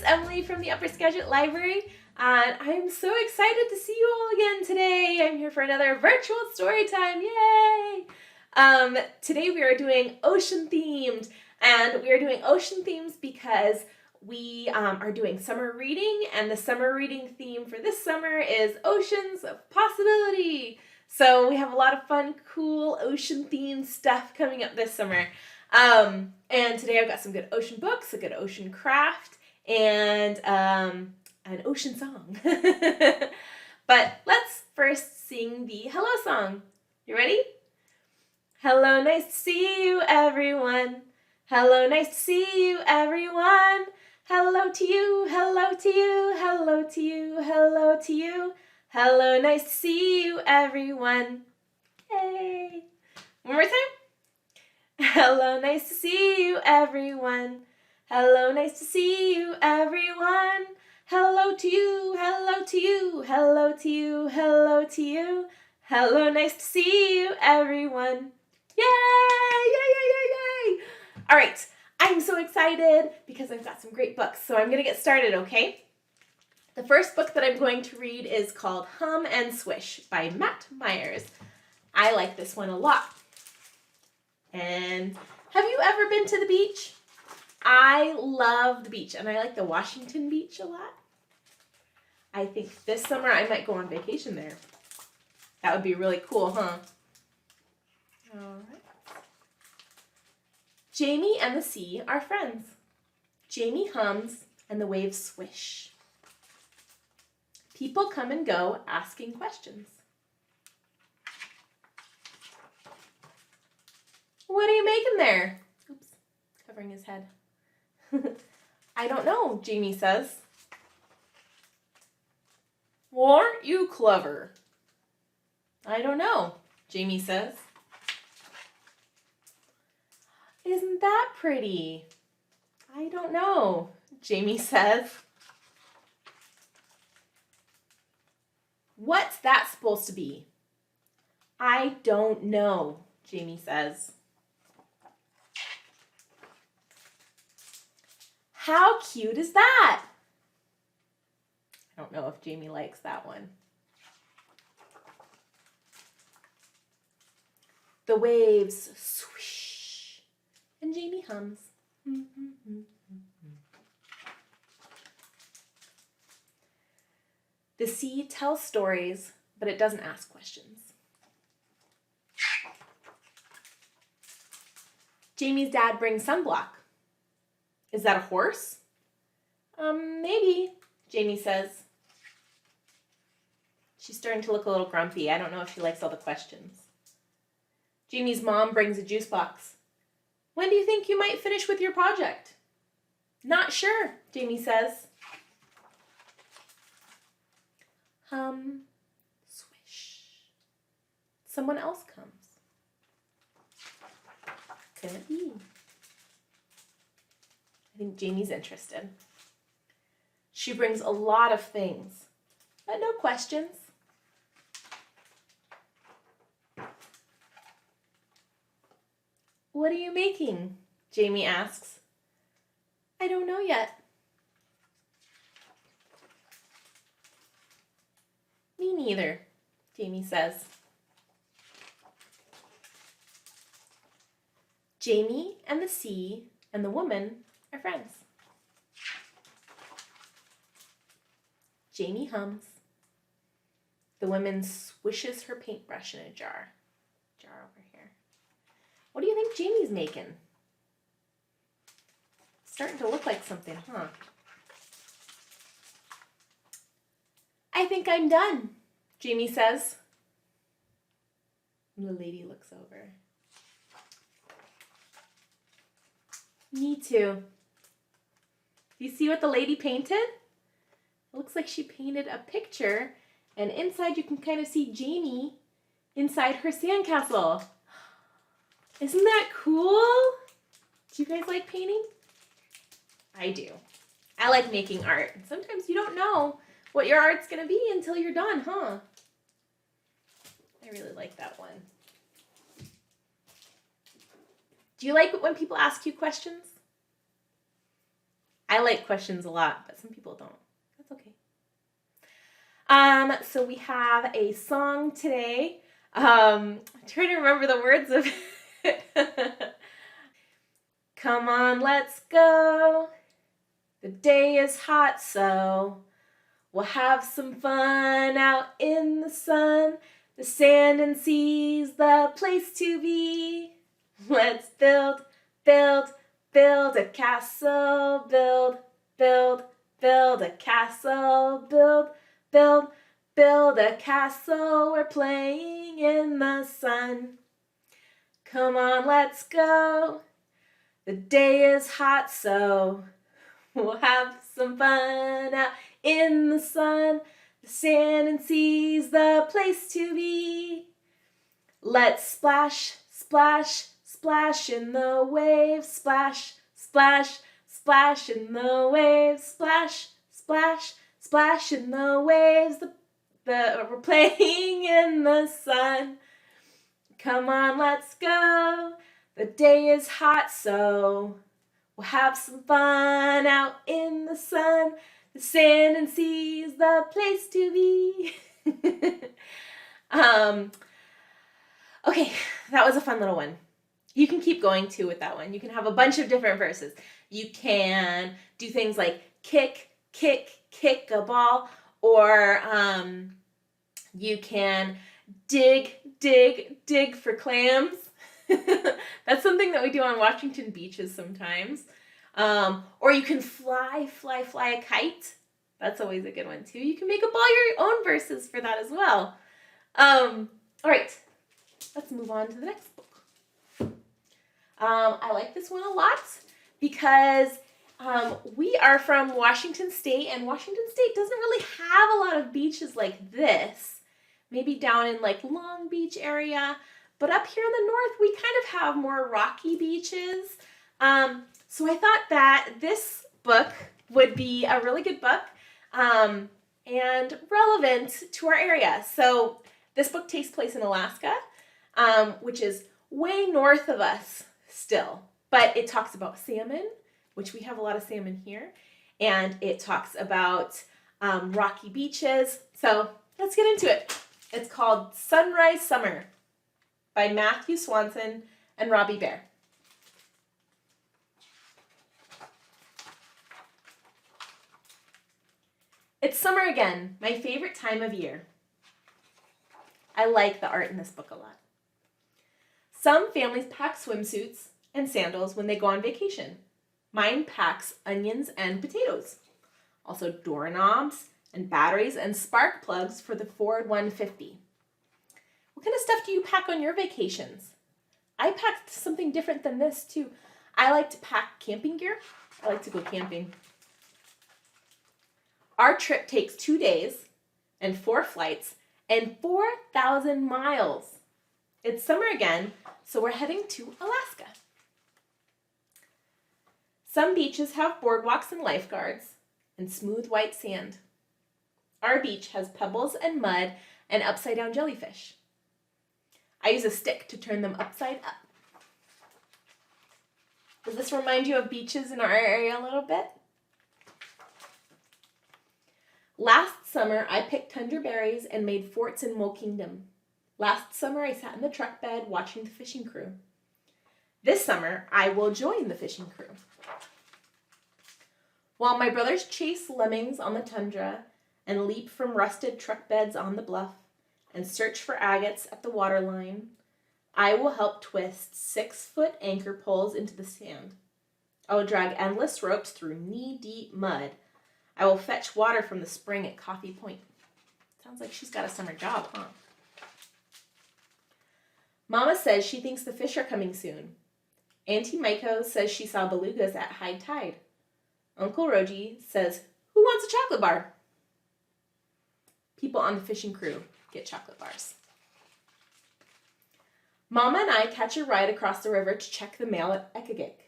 Emily from the Upper Skagit Library, and I'm so excited to see you all again today. I'm here for another virtual story time, yay! Today we are doing ocean themed, and we are doing ocean themes because we are doing summer reading, and the summer reading theme for this summer is Oceans of Possibility. So we have a lot of fun, cool ocean themed stuff coming up this summer. And today I've got some good ocean books, a good ocean craft, and an ocean song. But let's first sing the hello song. You ready? Hello, nice to see you, everyone. Hello, nice to see you, everyone. Hello to you, hello to you, hello to you, hello to you. Hello, nice to see you, everyone. Yay! One more time. Hello, nice to see you, everyone. Hello, nice to see you, everyone. Hello to you, hello to you, hello to you, hello to you. Hello, nice to see you, everyone. Yay! Yay, yay, yay, yay! All right, I'm so excited because I've got some great books, so I'm going to get started, okay? The first book that I'm going to read is called Hum and Swish by Matt Myers. I like this one a lot. And have you ever been to the beach? I love the beach, and I like the Washington Beach a lot. I think this summer I might go on vacation there. That would be really cool, huh? All right. Jamie and the sea are friends. Jamie hums and the waves swish. People come and go asking questions. What are you making there? Oops, covering his head. I don't know, Jamie says. Well, aren't you clever? I don't know, Jamie says. Isn't that pretty? I don't know, Jamie says. What's that supposed to be? I don't know, Jamie says. How cute is that? I don't know if Jamie likes that one. The waves swish, and Jamie hums. The sea tells stories, but it doesn't ask questions. Jamie's dad brings sunblock. Is that a horse? Maybe, Jamie says. She's starting to look a little grumpy. I don't know if she likes all the questions. Jamie's mom brings a juice box. When do you think you might finish with your project? Not sure, Jamie says. Hum, swish. Someone else comes. Could it be? I think Jamie's interested. She brings a lot of things, but no questions. What are you making? Jamie asks. I don't know yet. Me neither, Jamie says. Jamie and the sea and the woman are friends. Jamie hums. The woman swishes her paintbrush in a jar. Jar over here. What do you think Jamie's making? It's starting to look like something, huh? I think I'm done, Jamie says. And the lady looks over. Me too. Do you see what the lady painted? It looks like she painted a picture, and inside you can kind of see Jamie inside her sandcastle. Isn't that cool? Do you guys like painting? I do. I like making art. Sometimes you don't know what your art's gonna be until you're done, huh? I really like that one. Do you like it when people ask you questions? I like questions a lot, but some people don't. That's okay. So we have a song today. I'm trying to remember the words of it. Come on, let's go. The day is hot, so we'll have some fun out in the sun. The sand and sea's the place to be. Let's build, build, build a castle. Build, build, build a castle. Build, build, build a castle. We're playing in the sun. Come on, let's go. The day is hot, so we'll have some fun out in the sun. The sand and sea's the place to be. Let's splash, splash, splash in the waves. Splash, splash, splash in the waves. Splash, splash, splash in the waves. We're playing in the sun. Come on, let's go. The day is hot, so we'll have some fun out in the sun. The sand and sea's the place to be. Okay, that was a fun little one. You can keep going too with that one. You can have a bunch of different verses. You can do things like kick, kick, kick a ball, or you can dig, dig, dig for clams. That's something that we do on Washington beaches sometimes. Or you can fly, fly, fly a kite. That's always a good one too. You can make up all your own verses for that as well. All right, let's move on to the next book. I like this one a lot because we are from Washington State, and Washington State doesn't really have a lot of beaches like this. Maybe down in like Long Beach area. But up here in the north, we kind of have more rocky beaches. So I thought that this book would be a really good book and relevant to our area. So this book takes place in Alaska, which is way north of us still. But it talks about salmon, which we have a lot of salmon here. And it talks about rocky beaches. So let's get into it. It's called Sunrise Summer by Matthew Swanson and Robbie Bear. It's summer again, my favorite time of year. I like the art in this book a lot. Some families pack swimsuits and sandals when they go on vacation. Mine packs onions and potatoes. Also doorknobs and batteries and spark plugs for the Ford 150. What kind of stuff do you pack on your vacations? I packed something different than this too. I like to pack camping gear. I like to go camping. Our trip takes 2 days and 4 flights and 4,000 miles. It's summer again, so we're heading to Alaska. Some beaches have boardwalks and lifeguards and smooth white sand. Our beach has pebbles and mud and upside-down jellyfish. I use a stick to turn them upside up. Does this remind you of beaches in our area a little bit? Last summer, I picked tundra berries and made forts in Mo Kingdom. Last summer, I sat in the truck bed watching the fishing crew. This summer, I will join the fishing crew. While my brothers chase lemmings on the tundra and leap from rusted truck beds on the bluff and search for agates at the waterline, I will help twist 6-foot anchor poles into the sand. I will drag endless ropes through knee-deep mud. I will fetch water from the spring at Coffee Point. Sounds like she's got a summer job, huh? Mama says she thinks the fish are coming soon. Auntie Maiko says she saw belugas at high tide. Uncle Roji says, "Who wants a chocolate bar?" People on the fishing crew get chocolate bars. Mama and I catch a ride across the river to check the mail at Skagit.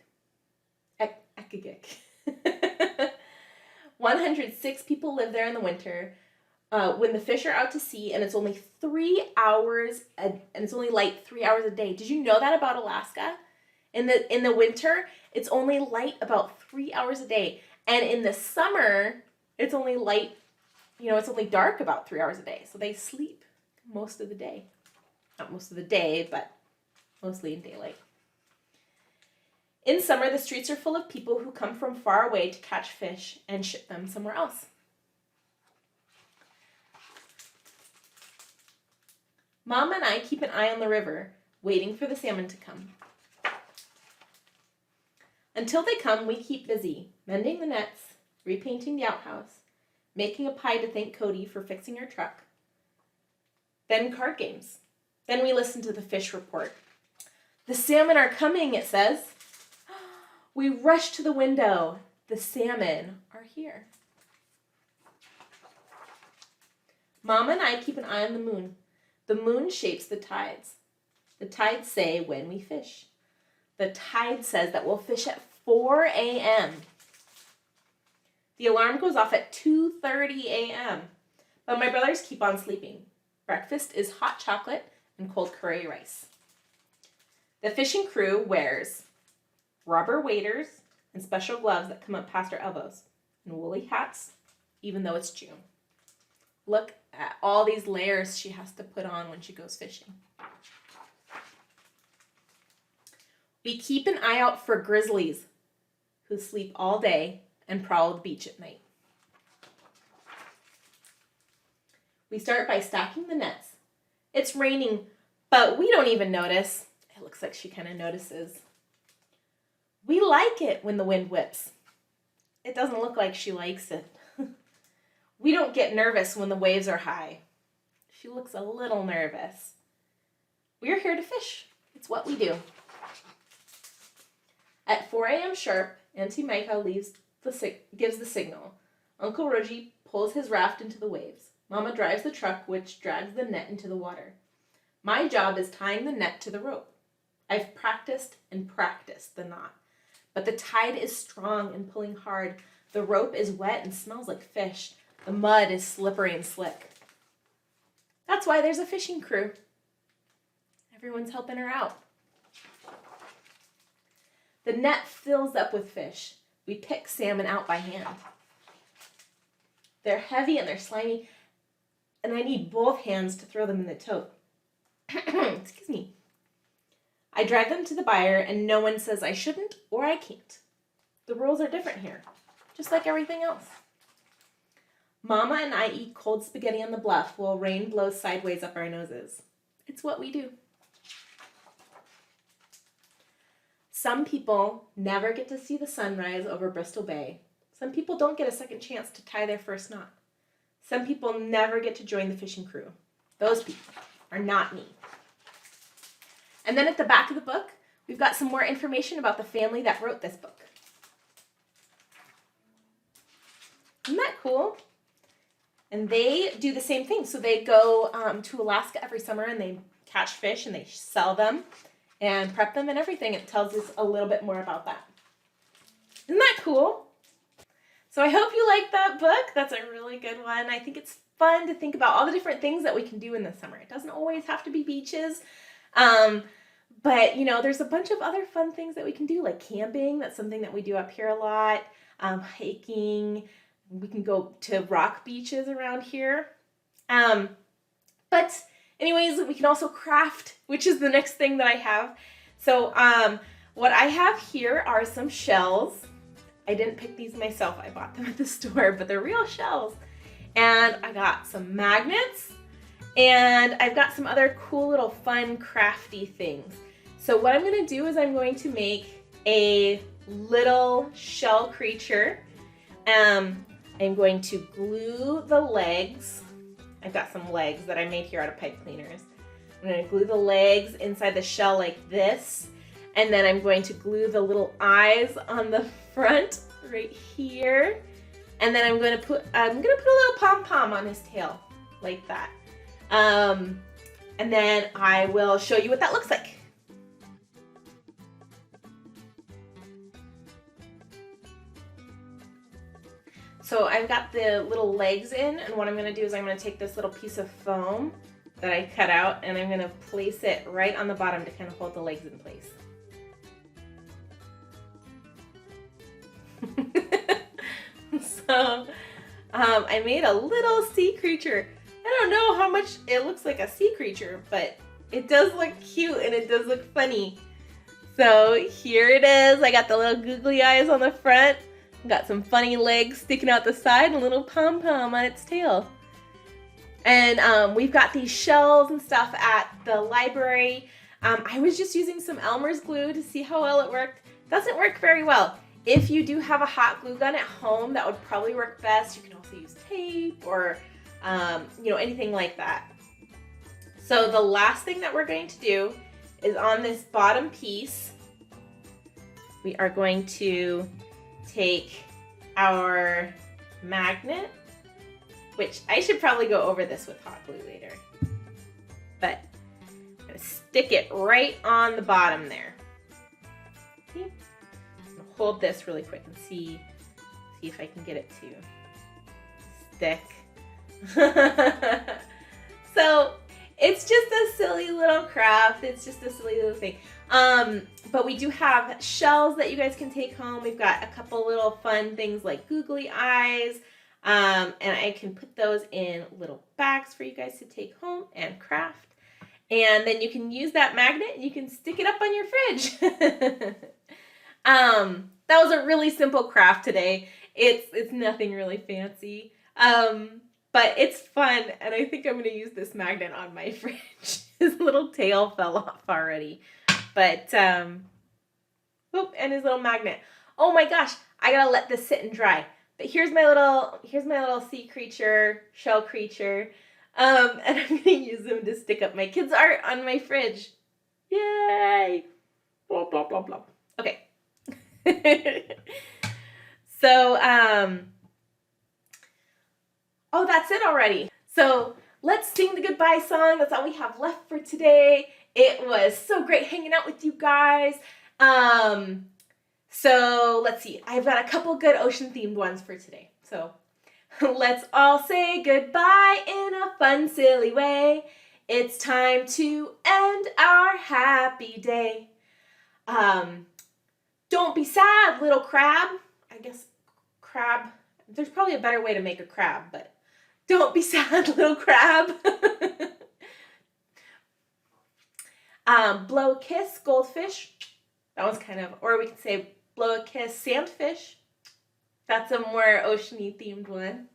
106 people live there in the winter when the fish are out to sea, and it's only 3 hours, and it's only light 3 hours a day. Did you know that about Alaska? In the winter, it's only light about 3 hours a day, And in the summer, it's only light, it's only dark about 3 hours a day. So they sleep most of the day. Not most of the day, but mostly in daylight. In summer, the streets are full of people who come from far away to catch fish and ship them somewhere else. Mom and I keep an eye on the river, waiting for the salmon to come. Until they come, we keep busy, mending the nets, repainting the outhouse, making a pie to thank Cody for fixing our truck. Then card games. Then we listen to the fish report. The salmon are coming, it says. We rush to the window. The salmon are here. Mom and I keep an eye on the moon. The moon shapes the tides. The tides say when we fish. The tide says that we'll fish at 4 a.m. The alarm goes off at 2:30 a.m. But my brothers keep on sleeping. Breakfast is hot chocolate and cold curry rice. The fishing crew wears rubber waders and special gloves that come up past our elbows and woolly hats, even though it's June. Look at all these layers she has to put on when she goes fishing. We keep an eye out for grizzlies who sleep all day and prowl the beach at night. We start by stacking the nets. It's raining, but we don't even notice. It looks like she kind of notices. We like it when the wind whips. It doesn't look like she likes it. We don't get nervous when the waves are high. She looks a little nervous. We're here to fish. It's what we do. At 4 a.m. sharp, Auntie Micah gives the signal. Uncle Rogie pulls his raft into the waves. Mama drives the truck, which drags the net into the water. My job is tying the net to the rope. I've practiced and practiced the knot, but the tide is strong and pulling hard. The rope is wet and smells like fish. The mud is slippery and slick. That's why there's a fishing crew. Everyone's helping her out. The net fills up with fish. We pick salmon out by hand. They're heavy and they're slimy, and I need both hands to throw them in the tote. Excuse me. I drag them to the buyer, and no one says I shouldn't or I can't. The rules are different here, just like everything else. Mama and I eat cold spaghetti on the bluff while rain blows sideways up our noses. It's what we do. Some people never get to see the sunrise over Bristol Bay. Some people don't get a second chance to tie their first knot. Some people never get to join the fishing crew. Those people are not me. And then at the back of the book, we've got some more information about the family that wrote this book. Isn't that cool? And they do the same thing. So they go to Alaska every summer and they catch fish and they sell them and prep them and everything. It tells us a little bit more about that. Isn't that cool? So I hope you like that book. That's a really good one. I think it's fun to think about all the different things that we can do in the summer. It doesn't always have to be beaches. But, there's a bunch of other fun things that we can do, like camping. That's something that we do up here a lot. Hiking. We can go to rock beaches around here. But anyways, we can also craft, which is the next thing that I have. So what I have here are some shells. I didn't pick these myself. I bought them at the store, but they're real shells. And I got some magnets, and I've got some other cool little fun crafty things. So what I'm going to do is I'm going to make a little shell creature. I'm going to glue the legs. I've got some legs that I made here out of pipe cleaners. I'm going to glue the legs inside the shell like this. And then I'm going to glue the little eyes on the front right here. And then I'm going to put a little pom-pom on his tail like that. And then I will show you what that looks like. So I've got the little legs in, and what I'm going to do is I'm going to take this little piece of foam that I cut out, and I'm going to place it right on the bottom to kind of hold the legs in place. So I made a little sea creature. I don't know how much it looks like a sea creature, but it does look cute and it does look funny. So here it is. I got the little googly eyes on the front. Got some funny legs sticking out the side and a little pom-pom on its tail. And we've got these shells and stuff at the library. I was just using some Elmer's glue to see how well it worked. Doesn't work very well. If you do have a hot glue gun at home, that would probably work best. You can also use tape or anything like that. So the last thing that we're going to do is on this bottom piece, we are going to take our magnet, which I should probably go over this with hot glue later, but I'm going to stick it right on the bottom there. Okay. I'm going to hold this really quick and see if I can get it to stick. So it's just a silly little craft. It's just a silly little thing. But we do have shells that you guys can take home. We've got a couple little fun things like googly eyes. And I can put those in little bags for you guys to take home and craft. And then you can use that magnet and you can stick it up on your fridge. That was a really simple craft today. It's nothing really fancy. But it's fun, and I think I'm going to use this magnet on my fridge. His little tail fell off already. But, whoop, and his little magnet. Oh my gosh, I got to let this sit and dry. But here's my little sea creature, shell creature. And I'm going to use them to stick up my kids' art on my fridge. Yay! Blah, blah, blah, blah. Okay. So, oh, that's it already. So let's sing the goodbye song. That's all we have left for today. It was so great hanging out with you guys. So let's see. I've got a couple good ocean themed ones for today. So let's all say goodbye in a fun, silly way. It's time to end our happy day. Don't be sad, little crab. I guess crab. There's probably a better way to make a crab, but don't be sad, little crab. Blow a kiss, goldfish. That one's kind of, or we could say blow a kiss, sandfish. That's a more ocean-y themed one.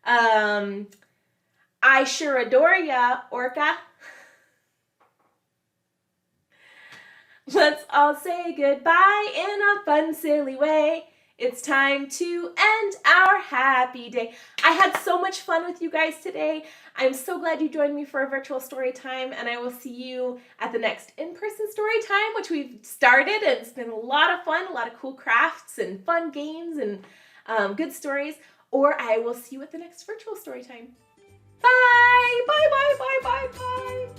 I sure adore ya, orca. Let's all say goodbye in a fun, silly way. It's time to end our happy day. I had so much fun with you guys today. I'm so glad you joined me for a virtual story time, and I will see you at the next in-person story time, which we've started, and it's been a lot of fun, a lot of cool crafts and fun games and good stories, or I will see you at the next virtual story time. Bye! Bye, bye, bye, bye, bye!